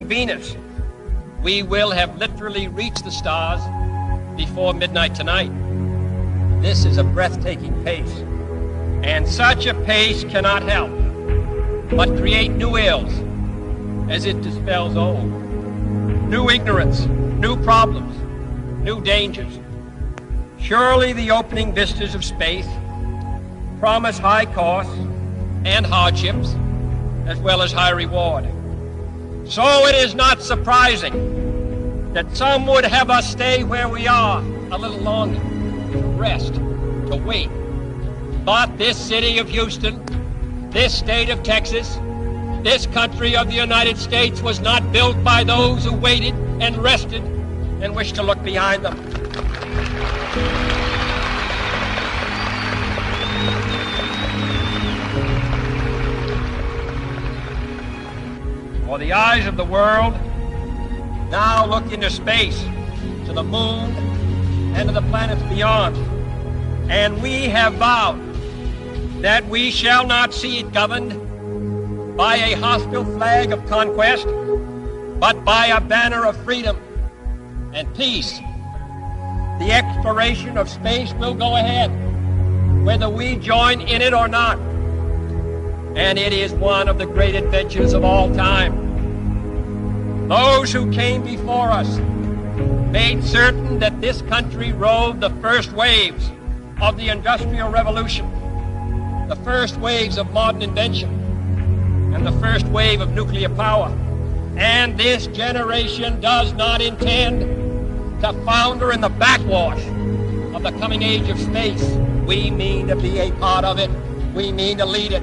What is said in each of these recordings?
Venus, we will have literally reached the stars before midnight tonight. This is a breathtaking pace, and such a pace cannot help but create new ills as it dispels old. New ignorance, new problems, new dangers. Surely the opening vistas of space promise high costs and hardships, as well as high reward. So it is not surprising that some would have us stay where we are a little longer, to rest, to wait. But this city of Houston, this state of Texas, this country of the United States was not built by those who waited and rested and wished to look behind them. For the eyes of the world now look into space, to the moon, and to the planets beyond. And we have vowed that we shall not see it governed by a hostile flag of conquest, but by a banner of freedom and peace. The exploration of space will go ahead, whether we join in it or not. And it is one of the great adventures of all time. Those who came before us made certain that this country rode the first waves of the Industrial Revolution, the first waves of modern invention, and the first wave of nuclear power. And this generation does not intend to founder in the backwash of the coming age of space. We mean to be a part of it. We mean to lead it.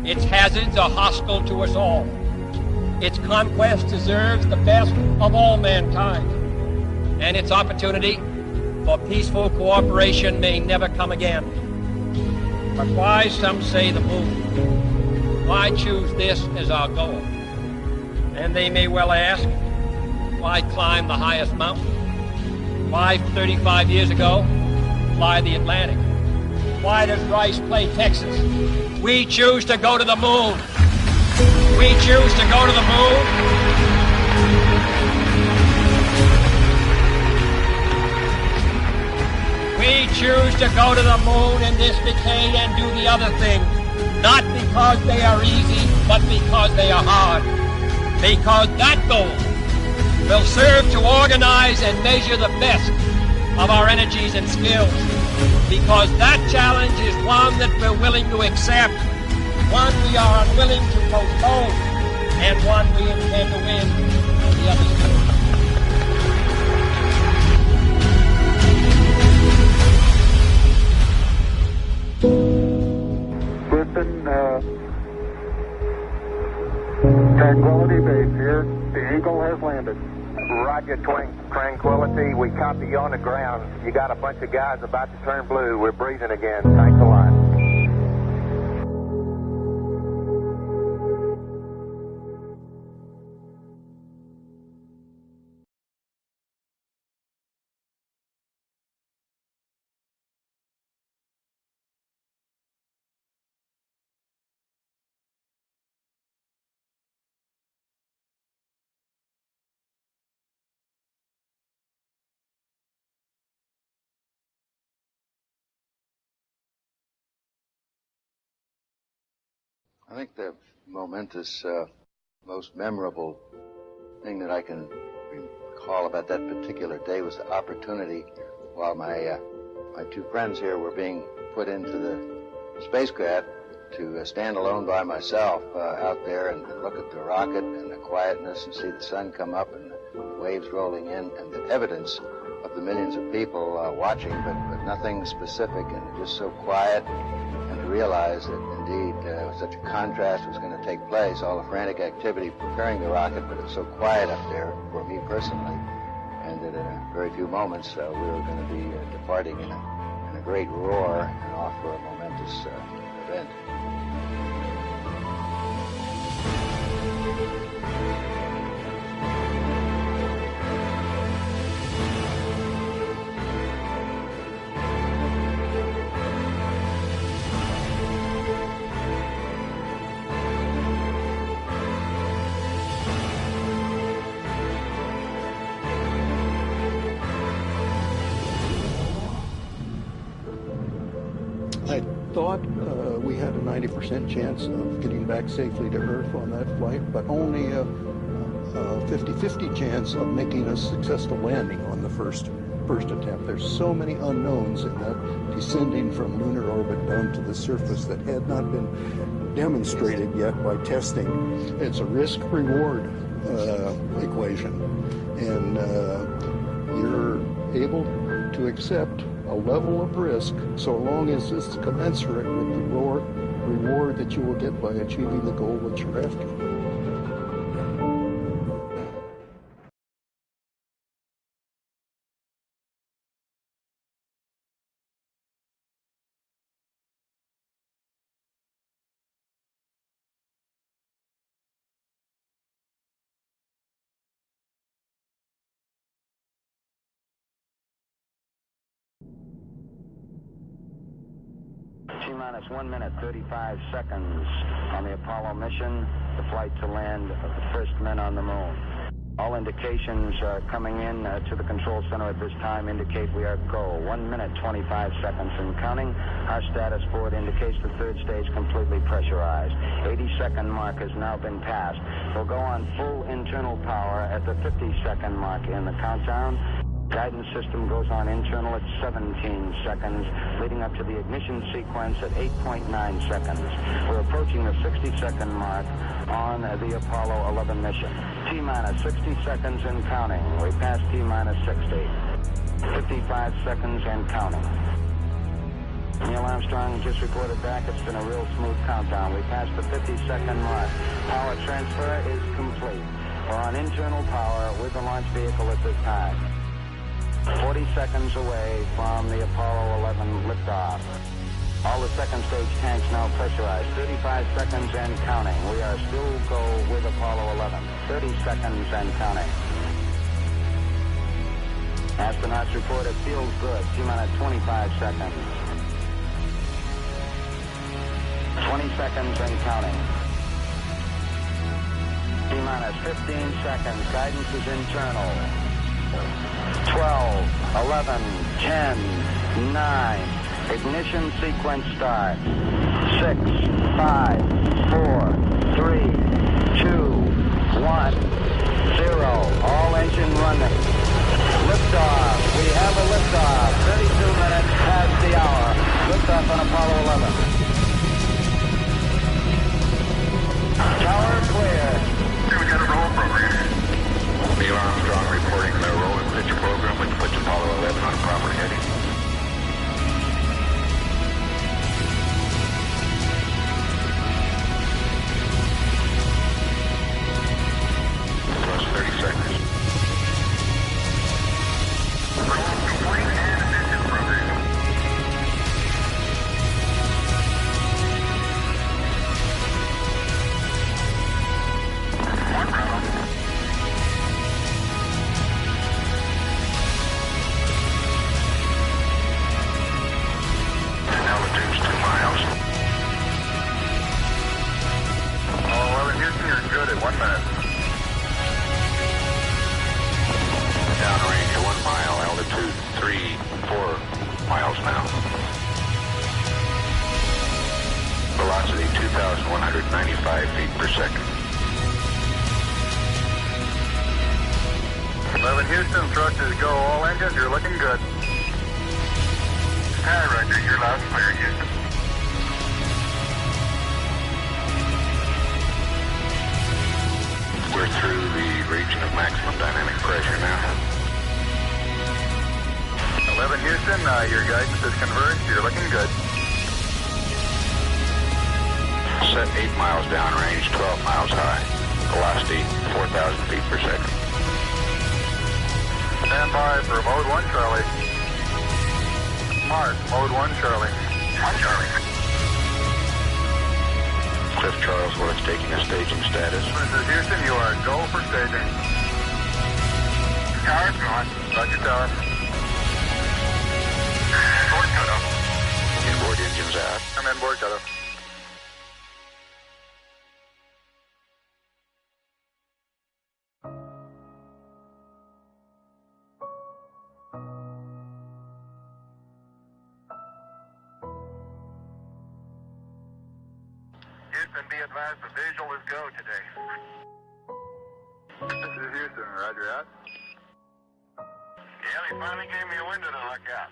Its hazards are hostile to us all. Its conquest deserves the best of all mankind. And its opportunity for peaceful cooperation may never come again. But why, some say, the moon? Why choose this as our goal? And they may well ask, why climb the highest mountain? Why, 35 years ago, fly the Atlantic? Why does Rice play Texas? We choose to go to the moon. We choose to go to the moon. We choose to go to the moon in this decade and do the other things, not because they are easy, but because they are hard. Because that goal will serve to organize and measure the best of our energies and skills. Because that challenge is one that we're willing to accept, one we are unwilling to postpone, and one we intend to win on the other side. Listen, Tranquility Base here. The Eagle has landed. Roger, Tranquility. We copy you on the ground. You got a bunch of guys about to turn blue. We're breathing again. Thanks a lot. I think the momentous, most memorable thing that I can recall about that particular day was the opportunity while my two friends here were being put into the spacecraft to stand alone by myself out there and look at the rocket and the quietness and see the sun come up and the waves rolling in and the evidence of the millions of people watching, but nothing specific and just so quiet, and to realize that indeed such a contrast was going to take place, all the frantic activity preparing the rocket, but it was so quiet up there for me personally, and that in a very few moments we were going to be departing in a great roar and off for a momentous event. thought we had a 90% chance of getting back safely to Earth on that flight, but only a 50-50 chance of making a successful landing on the first attempt. There's so many unknowns in that descending from lunar orbit down to the surface that had not been demonstrated yet by testing. It's a risk-reward equation, and you're able to accept a level of risk so long as it's commensurate with the reward that you will get by achieving the goal that you're after. T-minus 1 minute, 35 seconds on the Apollo mission, the flight to land of the first men on the moon. All indications coming in to the control center at this time indicate we are go. 1 minute, 25 seconds and counting. Our status board indicates the third stage completely pressurized. 80-second mark has now been passed. We'll go on full internal power at the 50-second mark in the countdown. Guidance system goes on internal at 17 seconds, leading up to the ignition sequence at 8.9 seconds. We're approaching the 60-second mark on the Apollo 11 mission. T-minus 60 seconds and counting. We passed T-minus 60. 55 seconds and counting. Neil Armstrong just reported back. It's been a real smooth countdown. We passed the 50-second mark. Power transfer is complete. We're on internal power with the launch vehicle at this time. 40 seconds away from the Apollo 11 liftoff. All the second stage tanks now pressurized. 35 seconds and counting. We are still go with Apollo 11. 30 seconds and counting. Astronauts report it feels good. T-minus 25 seconds. 20 seconds and counting. T-minus 15 seconds. Guidance is internal. 12, 11, 10, 9. Ignition sequence starts. 6, 5, 4, 3, 2, 1, 0. All engine running. Liftoff. We have a liftoff. 32 minutes past the hour. Liftoff on Apollo 11. Tower clear. We got a roll program. Neil Armstrong reporting the roll and pitch program, which puts Apollo 11 on proper heading. Plus 30 seconds. Roll complete and ignition provision. One round. Altitude's 2 miles. Apollo 11 Houston, you're good at 1 minute. Downrange 1 mile, altitude 3, 4 miles now. Velocity 2,195 feet per second. 11 Houston, thrust is go. All engines, you're looking good. Hi, Roger. You're loud and clear, Houston. We're through the region of maximum dynamic pressure now. 11 Houston, your guidance is converged. You're looking good. Set 8 miles downrange, 12 miles high. Velocity 4,000 feet per second. Stand by for mode 1, Charlie. Mark, mode 1, Charlie. 1, Charlie. Cliff Charles, well, it's taking a staging status. This is Houston, you are go for staging. Tower's gone. Roger, tower. Board cutoff. Inboard engines out. I'm in board cutoff. Houston, be advised the visual is go today. This is Houston, roger out. Yeah, they finally gave me a window to look out.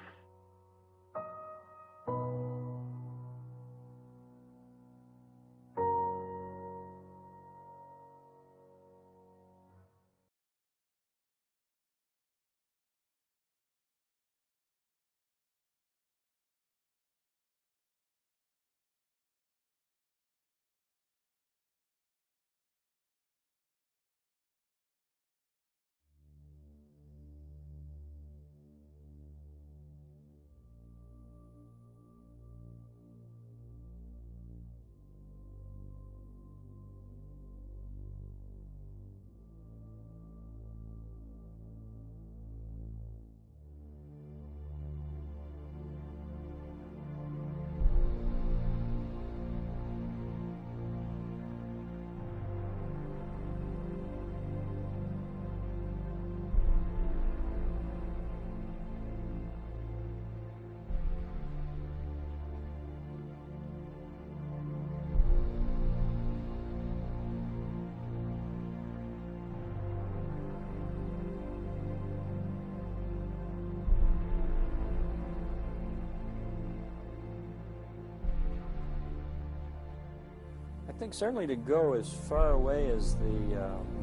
I think certainly to go as far away as the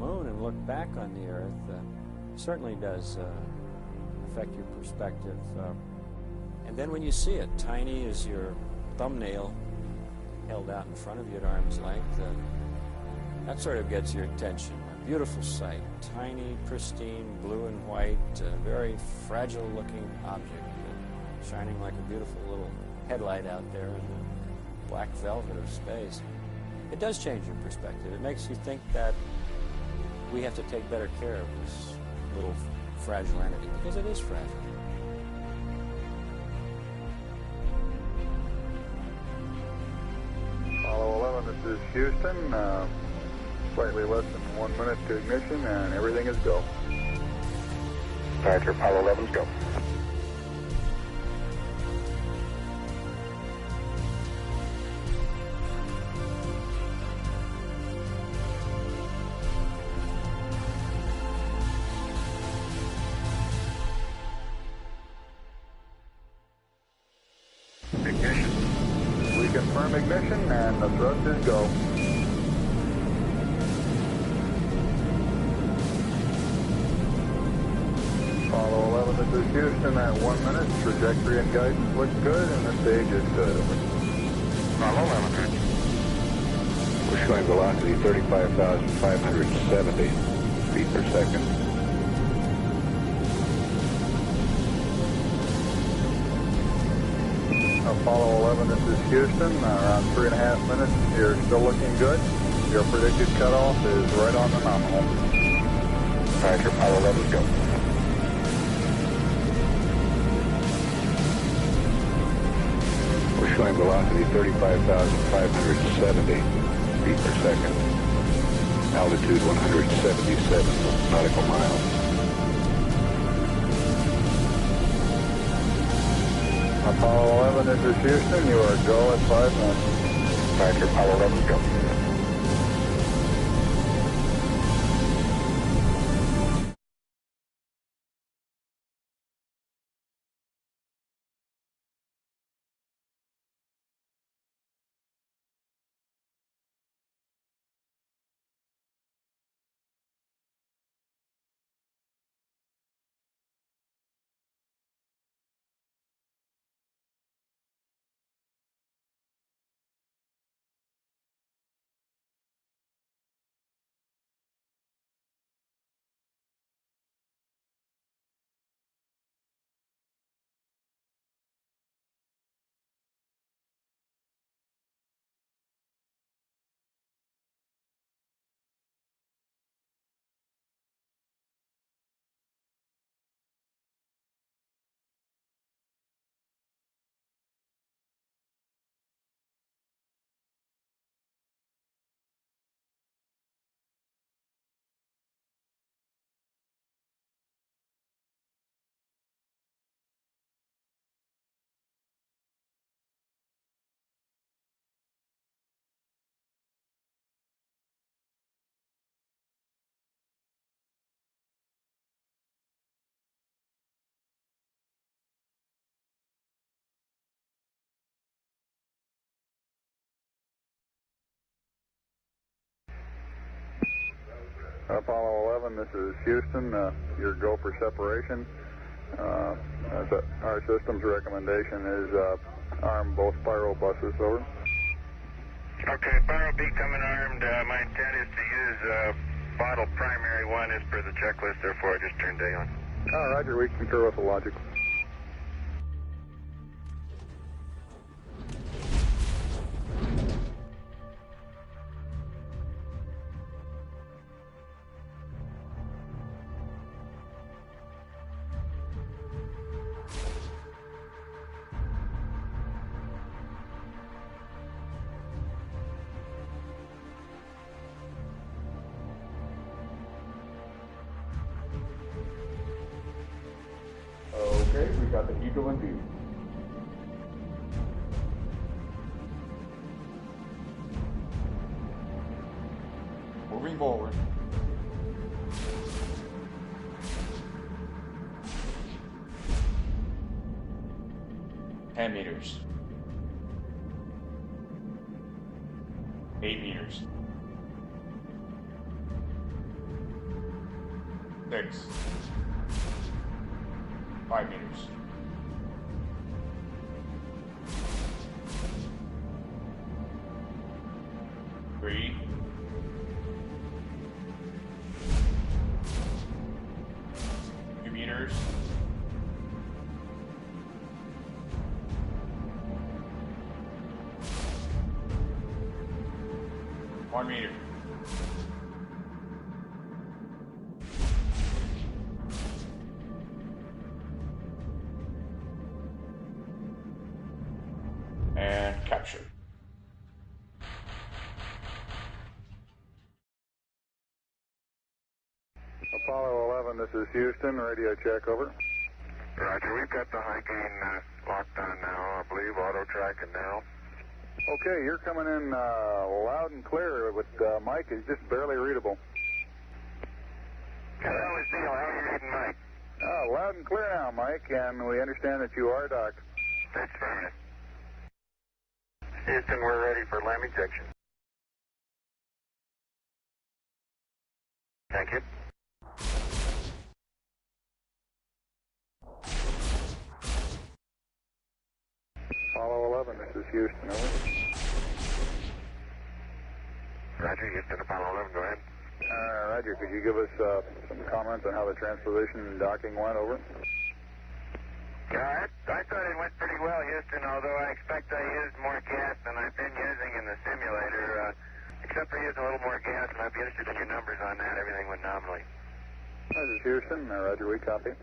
moon and look back on the Earth certainly does affect your perspective. And then when you see it, tiny as your thumbnail held out in front of you at arm's length, that sort of gets your attention. A beautiful sight, tiny, pristine, blue and white, very fragile-looking object, shining like a beautiful little headlight out there in the black velvet of space. It does change your perspective. It makes you think that we have to take better care of this little fragile entity, because it is fragile. Apollo 11, this is Houston. Slightly less than 1 minute to ignition, and everything is go. Roger, Apollo 11, go. Ignition. We confirm ignition, and the thrust is go. Apollo 11, this is Houston at 1 minute. Trajectory and guidance looks good, and the stage is good. Apollo 11. We're showing velocity 35,570 feet per second. Apollo 11, this is Houston. Around 3.5 minutes. You're still looking good. Your predicted cutoff is right on the nominal. Roger, Apollo 11, go. We're showing velocity 35,570 feet per second. Altitude 177 nautical miles. Apollo 11, this is Houston. You are go at 5 minutes. Roger, Apollo 11, go. Apollo 11, this is Houston. Your go for separation. Our system's recommendation is arm both spiral buses, over. Okay, spiral B coming armed. My intent is to use bottle primary one as per the checklist, therefore I just turned day on. Roger, we concur with the logic. Okay, we got the Eagle in view. Moving forward. meters. 8 meters. 6. 5 meters. 3. 2 meters. 1 meter. And capture. Apollo 11, this is Houston. Radio check, over. Roger, we've got the high gain locked on now, I believe, auto tracking now. Okay, you're coming in loud and clear, but Mike is just barely readable. How is Neil? How are you reading Mike? Loud and clear now, Mike, and we understand that you are docked. That's fine. Houston, we're ready for LAM ejection. Thank you. Apollo 11, this is Houston, over. Roger, Houston, Apollo 11, go ahead. Roger, could you give us some comments on how the transposition and docking went, over? Yeah, I thought it went pretty well, Houston, although I expect I used more gas than I've been using in the simulator, except for using a little more gas, and I'd be interested in your numbers on that. Everything went nominally. This is Houston. Roger, we copy.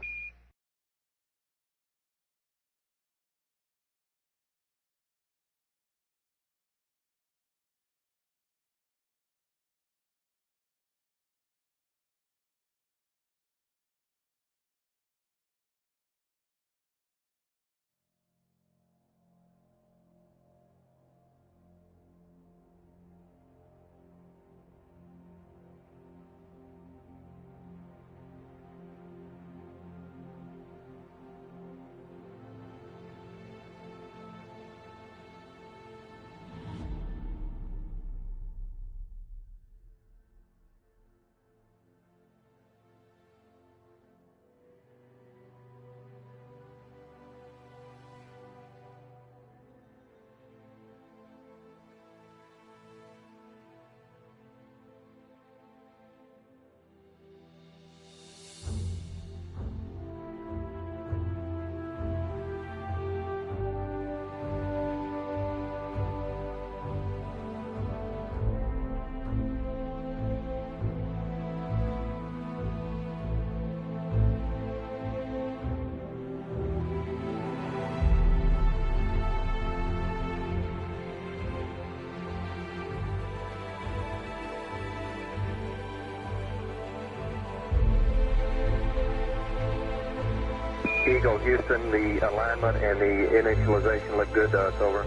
Eagle, Houston, the alignment and the initialization look good to us, over.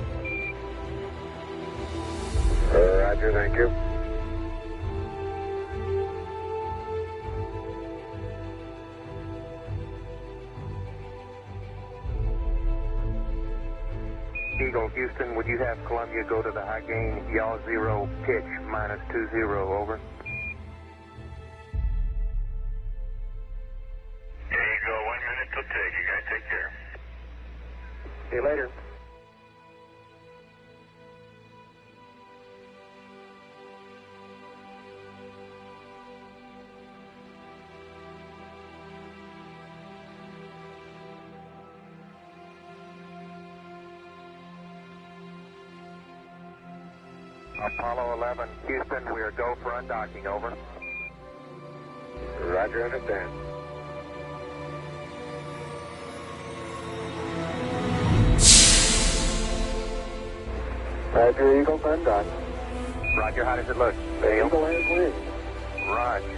Roger, thank you. Eagle, Houston, would you have Columbia go to the high gain, yaw 0, pitch -20, over? you later. Apollo 11, Houston, we are go for undocking, over. Roger, understand. Roger, Eagle, undock. Roger, how does it look? The Eagle has wings. Roger.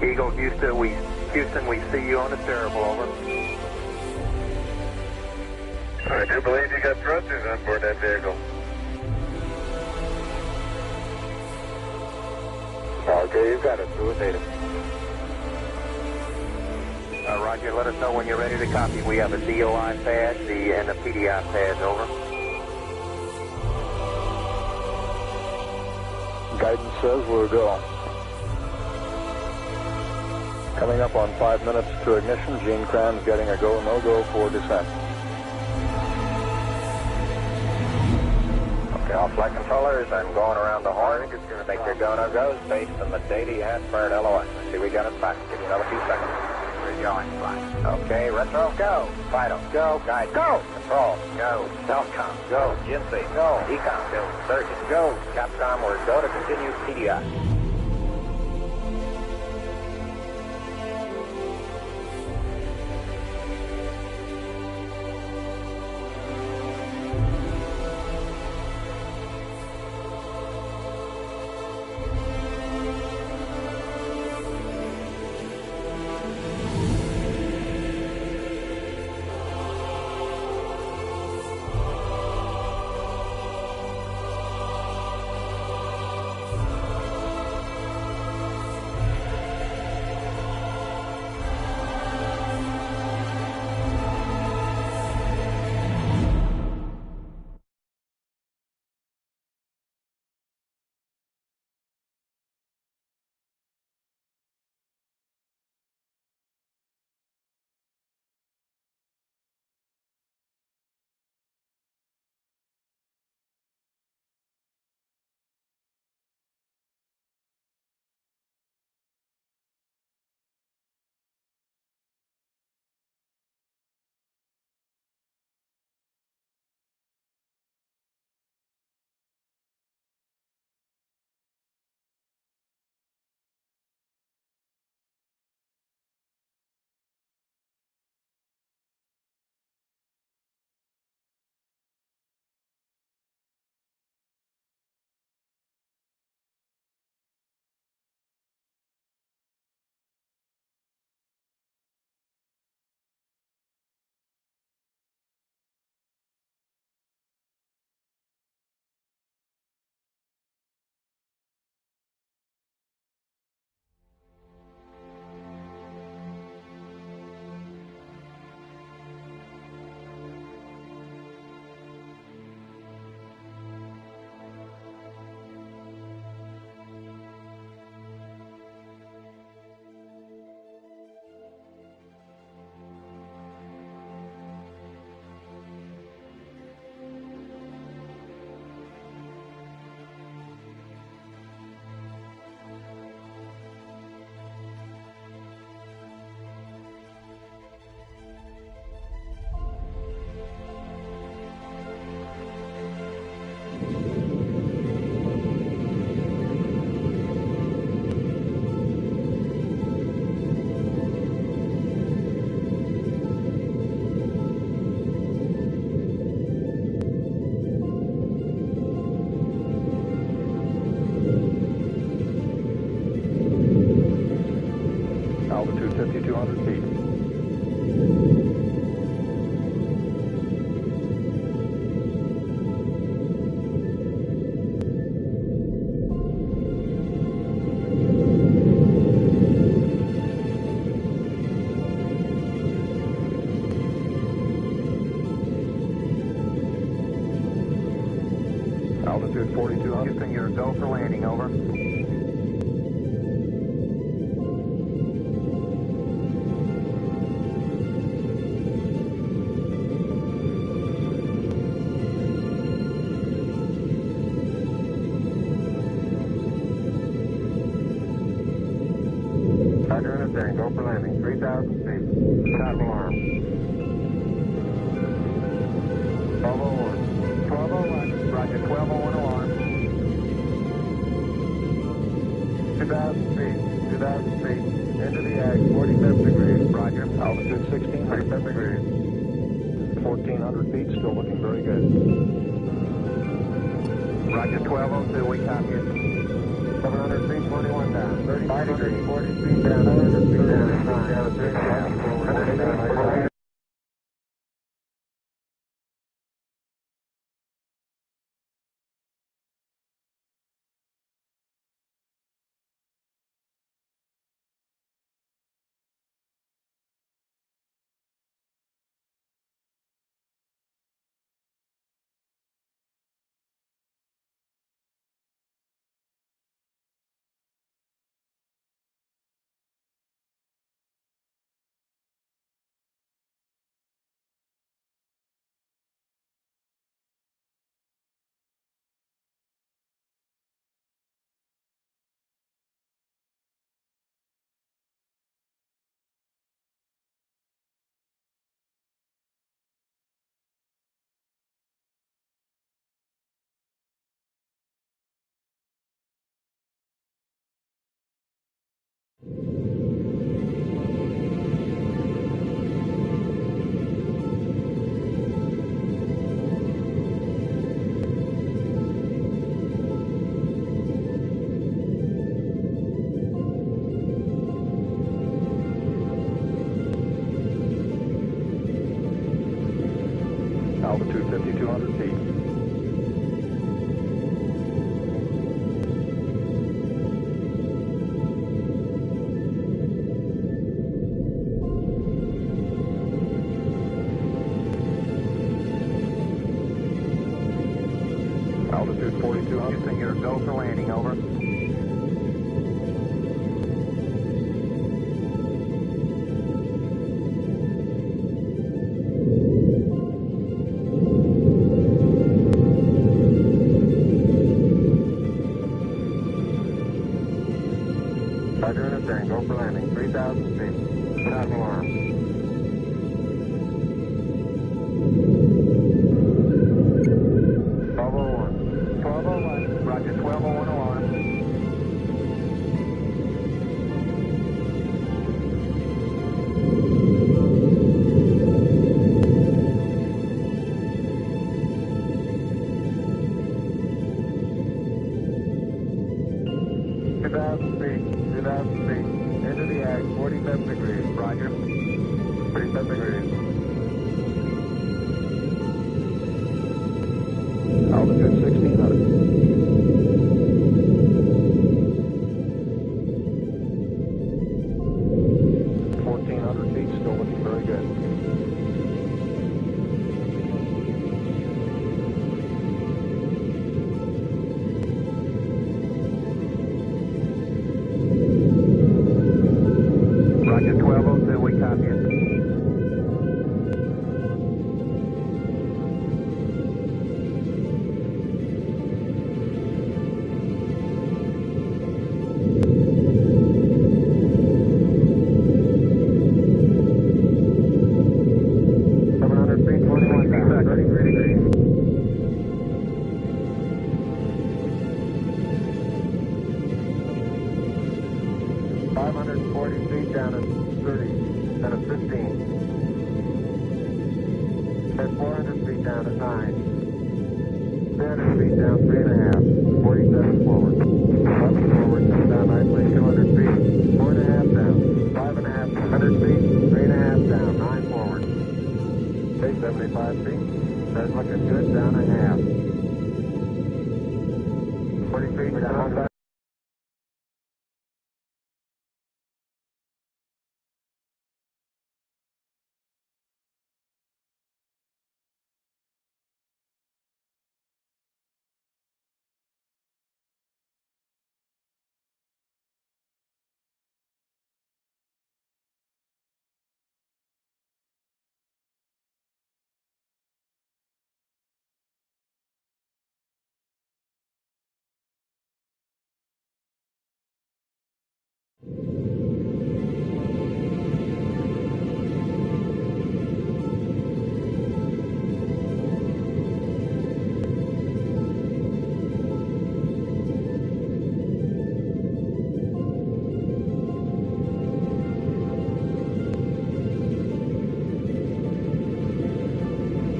Eagle, Houston, we see you on the terrible, over. I do believe you got thrusters on board that vehicle. Okay, you got it. Do it, native. Roger, let us know when you're ready to copy. We have a DOI pad and a PDI pad, over. Guidance says we're go. Coming up on 5 minutes to ignition, Gene Kran's getting a go, no-go for descent. Okay, all flight controllers, I'm going around the horn. Make your go, no-goes based on the data you had for an LOS. See, we got it back. Give you another few seconds. We're going, flight. Okay, retro, go. Fido, go. Guide, go. Control, go. Telcom, go. Ginsey, go. Ecom, go. Surgeon, go. Capcom, we're go to continue PDI. Altitude 4200. Houston, you're go for landing, over. Roger, understand, go for landing, 3,000 feet. Stop alarm. 1201. 1201. Roger, 1201 alarm. 2,000 feet. 2,000 feet. Into the ag, 47 degrees. Roger. Altitude 1600. 47 degrees. 1,400 feet, still looking very good. Roger, 1202, we copy you. 700 feet, 21 down. 35 degrees. 40 feet down. 100 feet down. 30 down. 100 down. Altitude 5,200 feet. Altitude 4,200. Houston, you're go for landing, over. Roger, understand, go for landing, 3,000 feet. Stop alarm. Roger, 1201 alarm. Into the ag, 47 degrees. Roger. 47 degrees. Altitude 1,600. Feet, still looking very good. Roger, 1202, we copy it. Down at 30, down at 15. At 400 feet down at 9. 300 feet down, 3.5. 47 forward. 11 forward, come down nicely. 200 feet, 4.5 down. 5.5, 100 feet, 3.5 down. 9 forward. Okay, 75 feet. That's looking good, down a half. 40 feet down.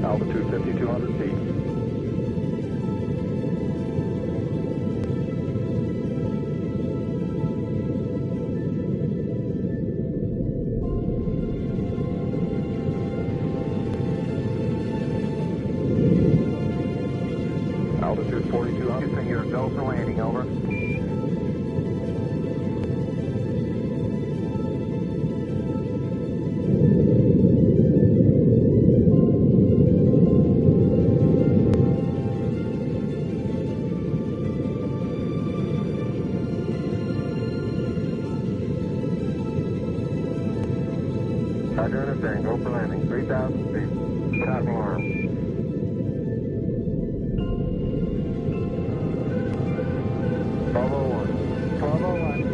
Altitude 5,200 feet. Altitude 4,200. Houston, you're go for landing, over. Roger, understand. Go for landing. 3,000 feet. Top alarm.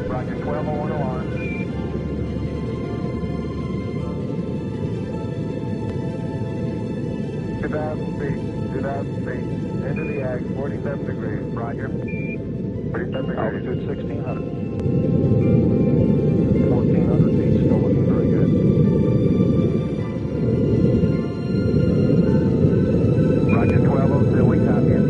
Roger, 1201 alarm. Two thousand feet. Into the ag, 47 degrees. Roger. 47 degrees. Altitude 1,600. 1,400 feet. Still looking very good. Roger, 1202. We copy it.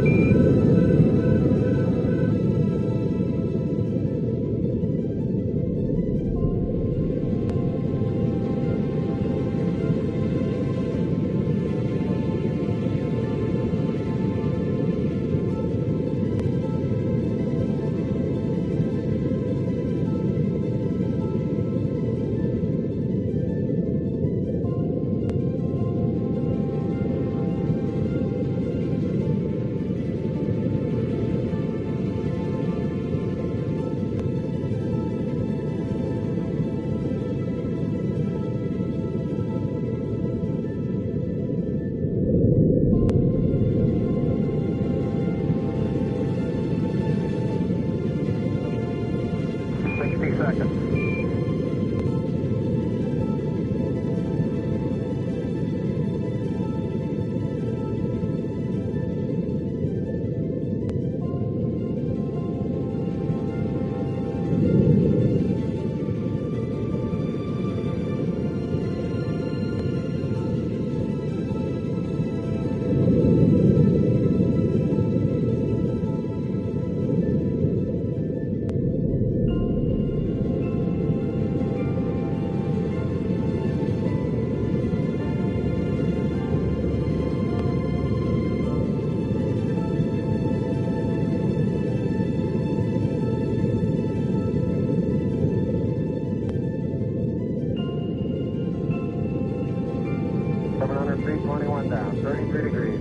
Down, 33 degrees.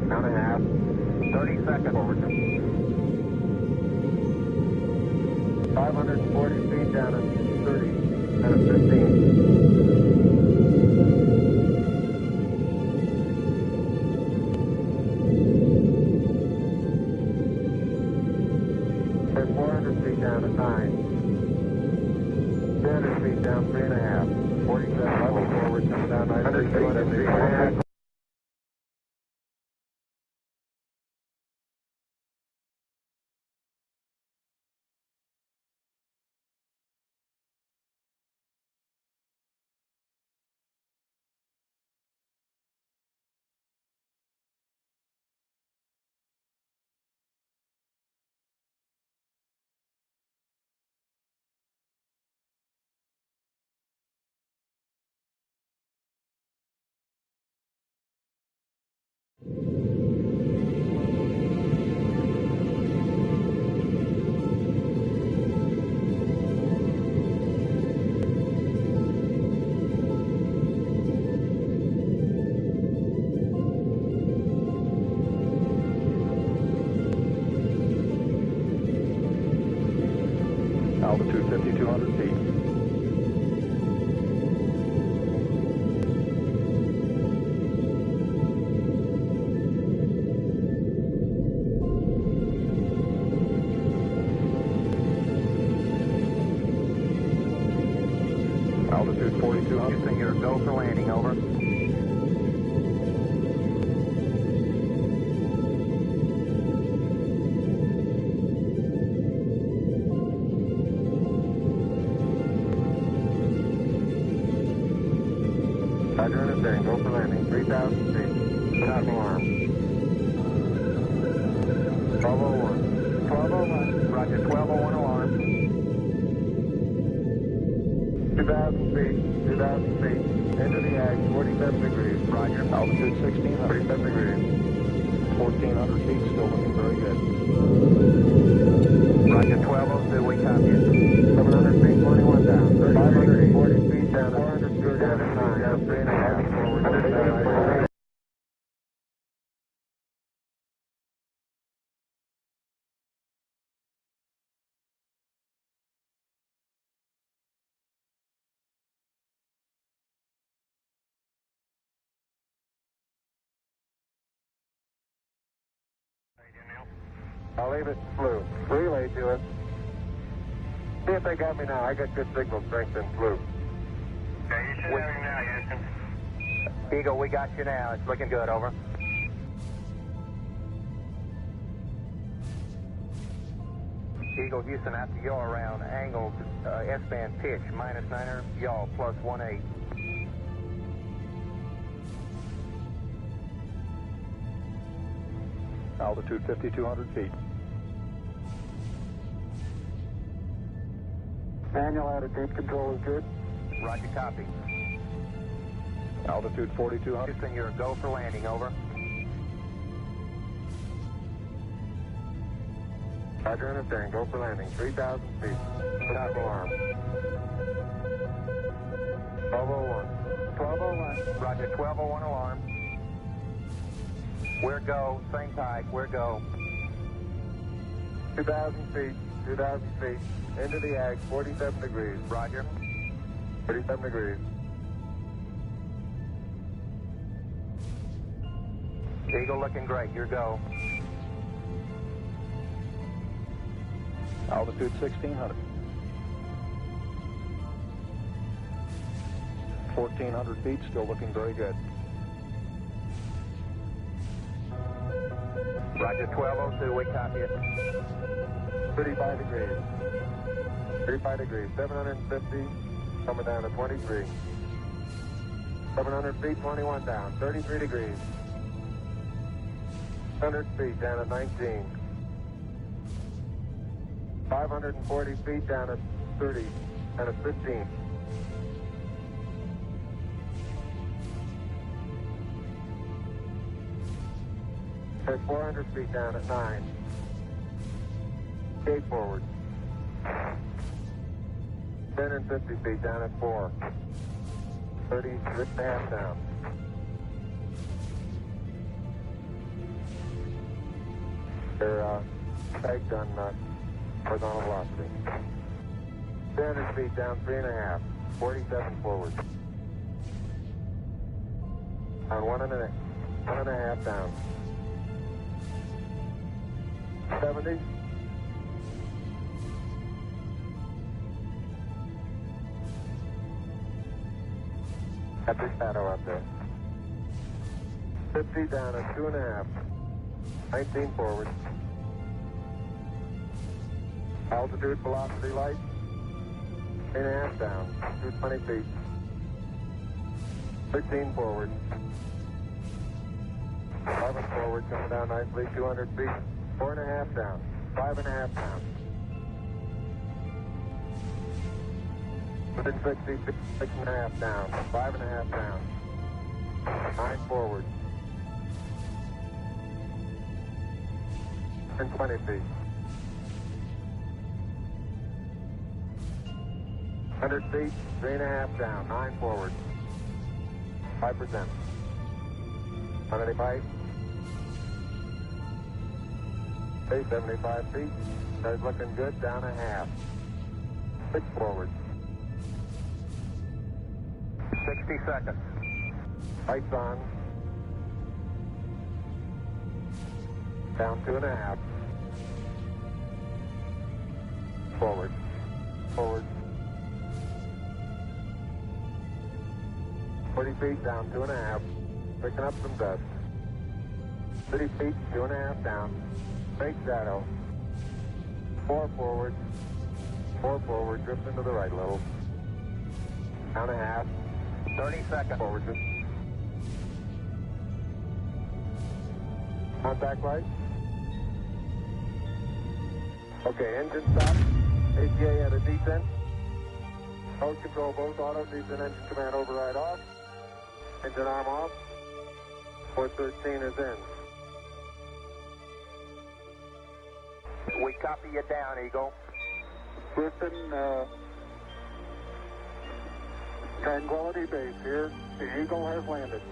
Count and a half. 30 seconds over. 540 feet down at 30 and at 15. Down at 9. 300 feet down, 3.5. 47 level forward, come down 900 feet, 3.5. Altitude 5,200 feet. Houston, you're go for landing, over. Roger, understand. Go for landing. 3,000 feet. Stop alarm. 1201. 1201. Roger, 1201 alarm. 2,000 feet. 2,000 feet. Into the ag. 47 degrees. Roger. Altitude 1600. 47 degrees. 1,400 feet, still looking very good. Roger, 1202, we copy it. 700 feet, 21 down. 540 feet down. 400 feet down. 9. Down 3.5. Forward. Understand. I'll leave it flu. Relay to us. See if they got me now. I got good signal strength in flu. Okay, you should have him now, Houston. Eagle, we got you now. It's looking good, over. Eagle, Houston, after yaw around, angled S-band pitch, -9er, yaw, +18. Altitude 5,200 feet. Manual attitude control is good. Roger, copy. Altitude 4,200. Houston, you're a go for landing, over. Roger, understand. Go for landing. 3,000 feet. Stop alarm. 1201. 1201. Roger, 1201 alarm. We're go, same type, we're go. 2,000 feet. 2,000 feet. Into the ag. 47 degrees. Roger. 37 degrees. Eagle looking great, your go. Altitude 1,600. 1,400 feet, still looking very good. Roger, 1202, we copy it. 35 degrees. 35 degrees. 750. Coming down to 23. 700 feet, 21 down. 33 degrees. 100 feet down at 19. 540 feet down at 30. Down at 15. At 400 feet down at 9. Gate forward. 10 and 50 feet down at 4. 36.5 down. They're pegged on horizontal velocity. 300 feet down, 3.5. 47 forward. On 1.5 down. 70. Got the shadow up there. 50 down at 2.5. 19 forward. Altitude, velocity, light. 8.5 down. 220 feet. 13 forward. 11 forward, coming down nicely. 200 feet. 4.5 down. 5.5 down. Within 60 feet, 6.5 down. 5.5 down. 9 forward. And 20 feet. 100 feet, 3.5 down. 9 forward. 5%. 185. Stay 75 feet. That's looking good. Down a half. 6 forward. 60 seconds. Lights on. Down 2.5. Forward. Forward. 40 feet down, 2.5. Picking up some dust. 30 feet, 2.5 down. Big shadow. 4 forward. 4 forward, drift into the right a little. Down a half. 30 seconds. Forward. Contact light. Okay, engine stop. ATA at a descent. Mode control both auto. Descent engine command override off. Engine arm off. Port 13 is in. We copy you down, Eagle. Houston, Tranquility Base here. The Eagle has landed.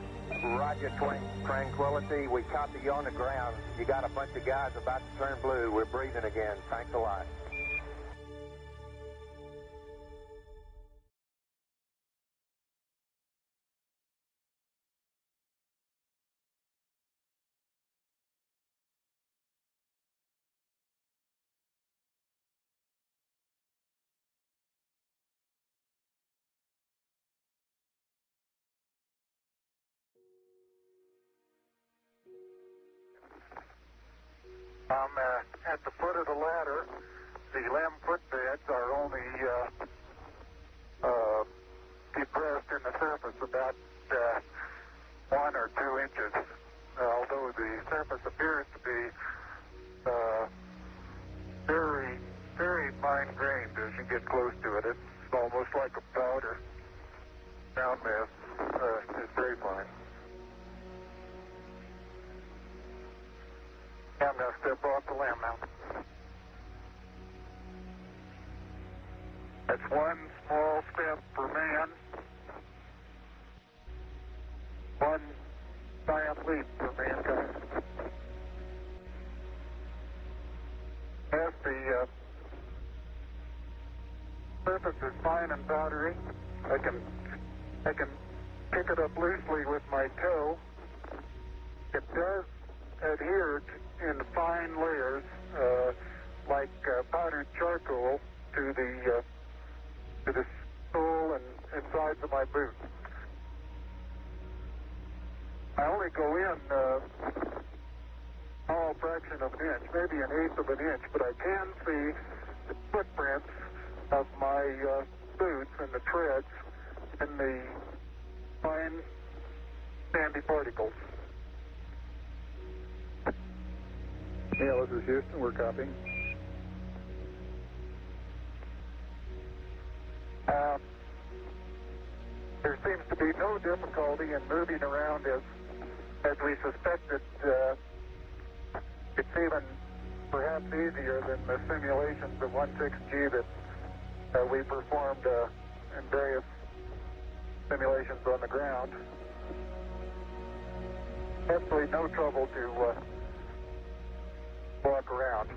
Roger, Tranquility. We copy you on the ground. You got a bunch of guys about to turn blue. We're breathing again. Thanks a lot. I'm at the foot of the ladder. The limb footbeds are only depressed in the surface about 1 or 2 inches. Although the surface appears to be very, very fine-grained as you get close to it. It's almost like a powder. Ground mass is very fine. I'm going to step off the limb now. That's one small step for man, one giant leap for mankind. As the surface is fine and powdery, I can pick it up loosely with my toe. It does adhere in fine layers, like powdered charcoal, to the sole and sides of my boot. I only go in a small fraction of an inch, maybe an eighth of an inch, but I can see the footprints of my boots and the treads and the fine sandy particles. Yeah, this is Houston. We're copying. There seems to be no difficulty in moving around as we suspected. It's even perhaps easier than the simulations of 16G that we performed in various simulations on the ground. Absolutely no trouble to walk around.